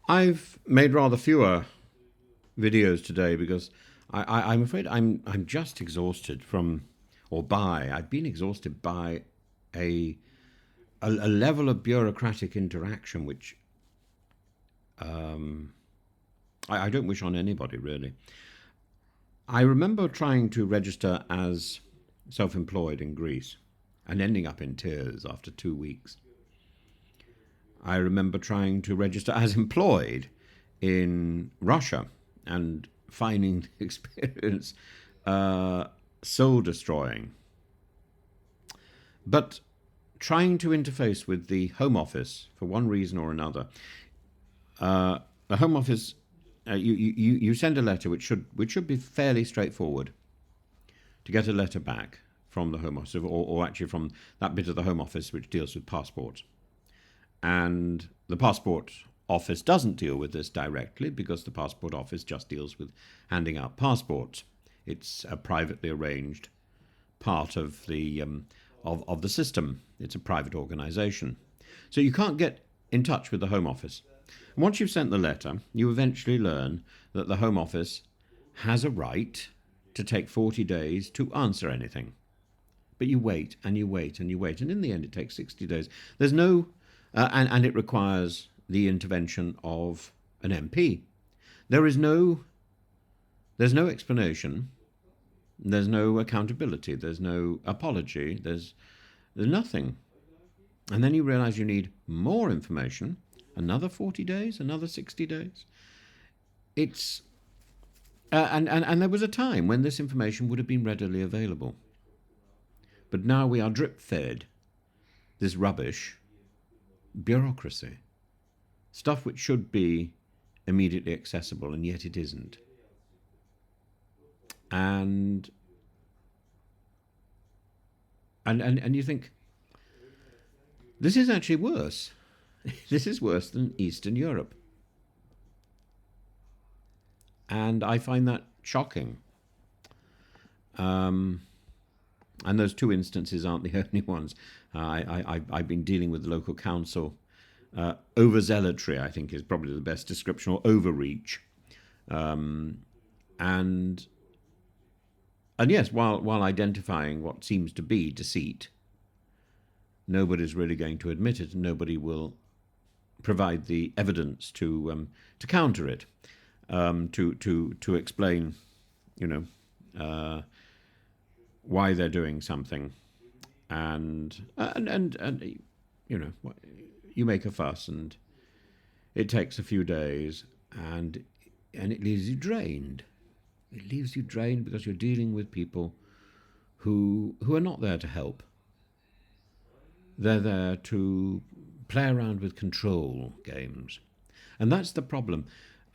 I've made rather fewer videos today because I'm afraid I'm just exhausted I've been exhausted by a a level of bureaucratic interaction which I don't wish on anybody really. I remember trying to register as self-employed in Greece and ending up in tears after 2 weeks. I remember trying to register as employed in Russia and finding the experience uh, soul destroying. But trying to interface with the Home Office for one reason or another, the Home Office, you send a letter which should be fairly straightforward to get a letter back from the Home Office, or actually from that bit of the Home Office which deals with passports. And the Passport Office doesn't deal with this directly because the Passport Office just deals with handing out passports. It's a privately arranged part of the system. It's a private organisation, so you can't get in touch with the Home Office. And once you've sent the letter, you eventually learn that the Home Office has a right to take 40 days to answer anything. But you wait and you wait and you wait, and in the end, it takes 60 days. There's no, and it requires the intervention of an MP. There is no, there's no explanation. There's no accountability. There's no apology. There's nothing. And then you realise you need more information. Another 40 days, another 60 days. It's and there was a time when this information would have been readily available. But now we are drip fed this rubbish, bureaucracy, stuff which should be immediately accessible, and yet it isn't. And and you think this is actually worse. This is worse than Eastern Europe. And I find that shocking. And those two instances aren't the only ones. I've been dealing with the local council. Overzealotry, I think, is probably the best description, or overreach. And yes, while identifying what seems to be deceit, nobody's really going to admit it, and nobody will provide the evidence to counter it, to explain, you know, why they're doing something, and you know, you make a fuss, and it takes a few days, and it leaves you drained. It leaves you drained because you're dealing with people who are not there to help. They're there to play around with control games. And that's the problem.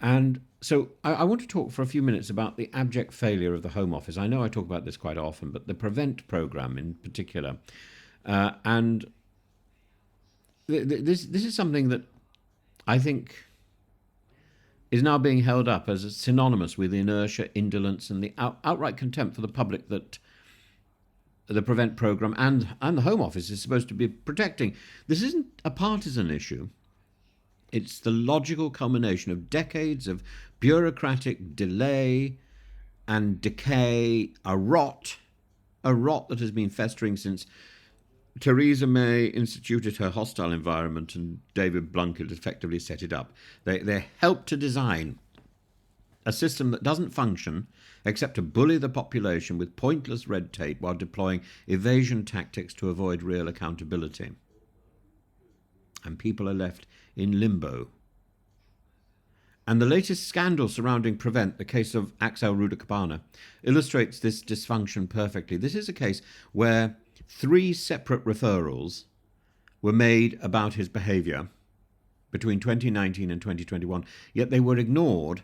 And so I want to talk for a few minutes about the abject failure of the Home Office. I know I talk about this quite often, but the Prevent programme in particular. And this is something that I think is now being held up as synonymous with inertia, indolence, and the outright contempt for the public that the Prevent programme and the Home Office is supposed to be protecting. This isn't a partisan issue. It's the logical culmination of decades of bureaucratic delay and decay, a rot that has been festering since Theresa May instituted her hostile environment and David Blunkett effectively set it up. They helped to design a system that doesn't function except to bully the population with pointless red tape while deploying evasion tactics to avoid real accountability. And people are left in limbo. And the latest scandal surrounding Prevent, the case of Axel Rudakapana, illustrates this dysfunction perfectly. This is a case where 3 separate referrals were made about his behaviour between 2019 and 2021, yet they were ignored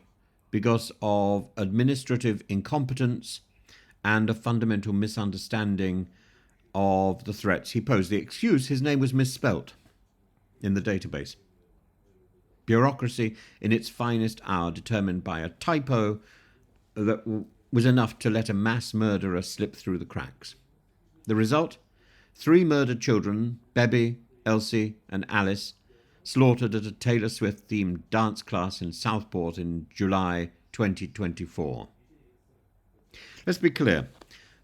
because of administrative incompetence and a fundamental misunderstanding of the threats he posed. The excuse: his name was misspelt in the database. Bureaucracy in its finest hour, determined by a typo that was enough to let a mass murderer slip through the cracks. The result? 3 murdered children, Bebby, Elsie and Alice, slaughtered at a Taylor Swift-themed dance class in Southport in July 2024. Let's be clear.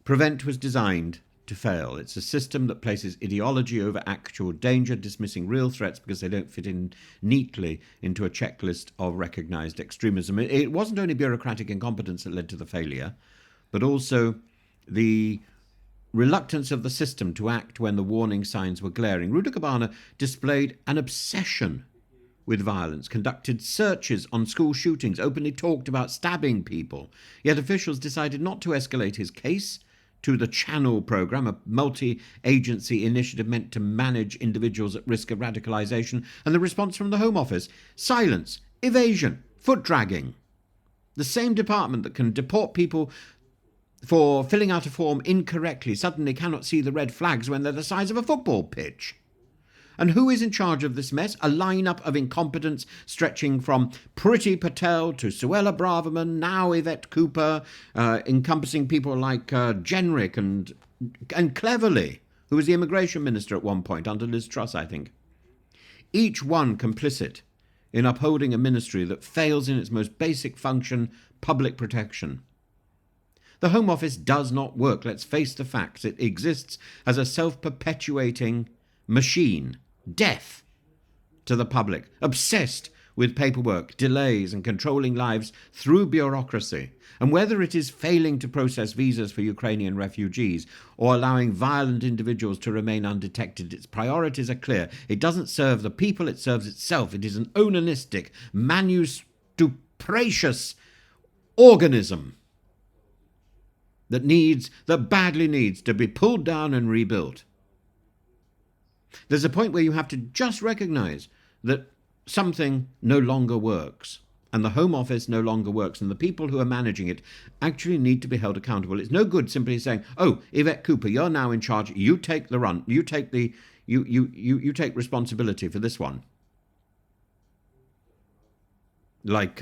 Prevent was designed to fail. It's a system that places ideology over actual danger, dismissing real threats because they don't fit in neatly into a checklist of recognised extremism. It wasn't only bureaucratic incompetence that led to the failure, but also the reluctance of the system to act when the warning signs were glaring. Rudakabana displayed an obsession with violence, conducted searches on school shootings, openly talked about stabbing people. Yet officials decided not to escalate his case to the Channel program, a multi-agency initiative meant to manage individuals at risk of radicalisation, and the response from the Home Office: silence, evasion, foot dragging. The same department that can deport people for filling out a form incorrectly suddenly cannot see the red flags when they're the size of a football pitch. And who is in charge of this mess? A lineup of incompetence stretching from Priti Patel to Suella Braverman, now Yvette Cooper, encompassing people like Jenrick and Cleverly, who was the immigration minister at one point under Liz Truss, I think. Each one complicit in upholding a ministry that fails in its most basic function, public protection. The Home Office does not work. Let's face the facts. It exists as a self-perpetuating machine, deaf to the public, obsessed with paperwork, delays, and controlling lives through bureaucracy. And whether it is failing to process visas for Ukrainian refugees or allowing violent individuals to remain undetected, its priorities are clear. It doesn't serve the people, it serves itself. It is an onanistic, stupracious organism that badly needs to be pulled down and rebuilt. There's a point where you have to just recognise that something no longer works, and the Home Office no longer works, and the people who are managing it actually need to be held accountable. It's no good simply saying, "Oh, Yvette Cooper, you're now in charge. You take the run. You take responsibility for this one." Like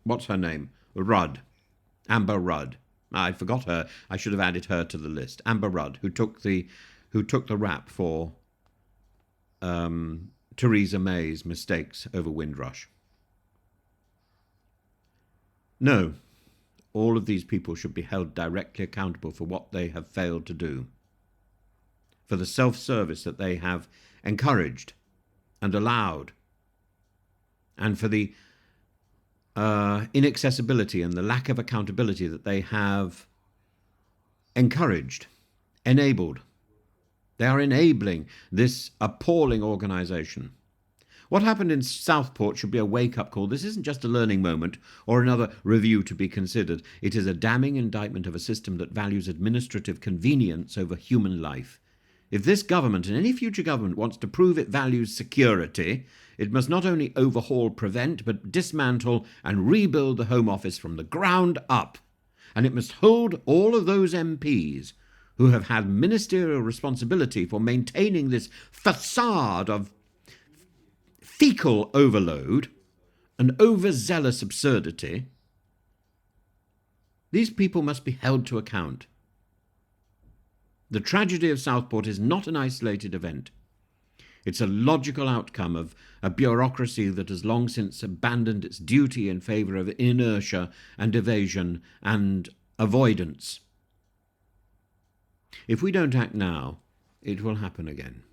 what's her name? Amber Rudd. I forgot her. I should have added her to the list. Amber Rudd, who took the rap for Theresa May's mistakes over Windrush. No, all of these people should be held directly accountable for what they have failed to do, for the self-service that they have encouraged and allowed, and for the inaccessibility and the lack of accountability that they have encouraged, enabled. They are enabling this appalling organisation. What happened in Southport should be a wake-up call. This isn't just a learning moment or another review to be considered. It is a damning indictment of a system that values administrative convenience over human life. If this government and any future government wants to prove it values security, it must not only overhaul Prevent, but dismantle and rebuild the Home Office from the ground up. And it must hold all of those MPs who have had ministerial responsibility for maintaining this facade of fecal overload and overzealous absurdity. These people must be held to account. The tragedy of Southport is not an isolated event. It's a logical outcome of a bureaucracy that has long since abandoned its duty in favour of inertia and evasion and avoidance. If we don't act now, it will happen again.